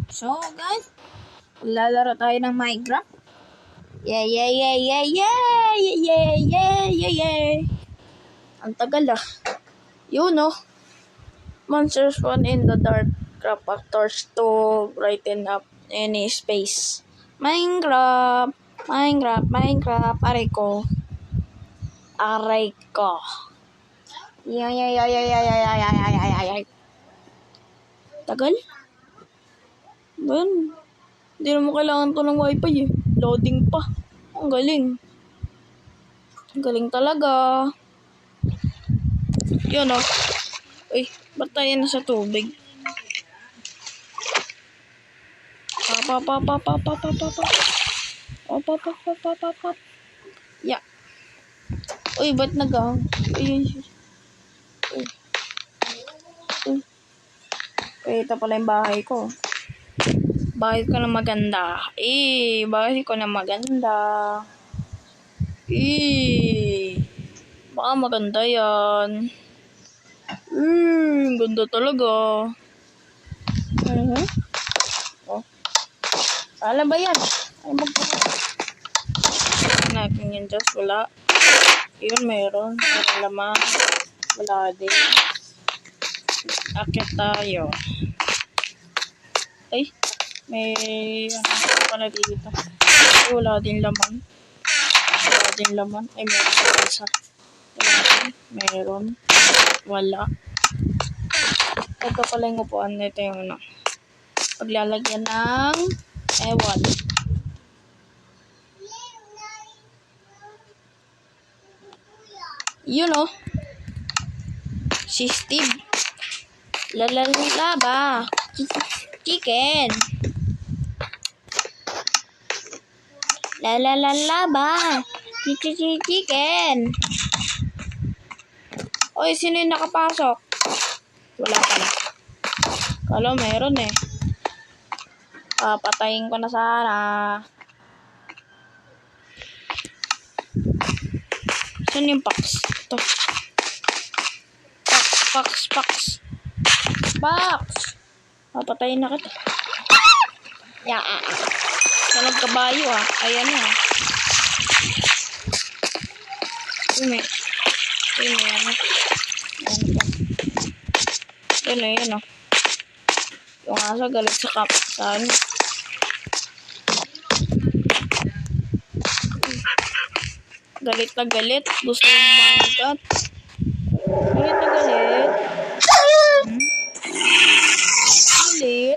So guys, lalaro tayo ng Minecraft. Yeah. Ang tagal You know, monsters spawn in the dark. Craft factors to brighten up any space. Minecraft. Aray ko. Tagal? Ban? Hindi naman kailangan to ng wifi Loading pa. Ang galing. Ang galing talaga. Yun Uy, ba't tayo na sa tubig? Yeah. Uy, ba't Uy. Ito pala yung bahay ko. Bahay ko na maganda. Bahay ko na maganda. Baka maganda yan. Ganda talaga. Sala ba yan? Ay, natin yan just wala. Yun, meron. Meron laman. Wala din. Akit tayo. Ay, may pala dito. Ay, wala din laman. Ay, meron sa meron. Wala. Ito pala yung upuan. Ito yung paglalagyan ng ewan. Si Steve. Lalalaba. Chicken. Lalalaba. Chicken. Oy, sino yung nakapasok? Wala pala. Kala meron Papatayin ko na sana. Saan yung Pax? Ito. Pax. Papatayin na kita. Salag kabayo Ayan Yun yung aso galit sa kapitan. Galit na galit. Gusto yung manggat. Galit na galit.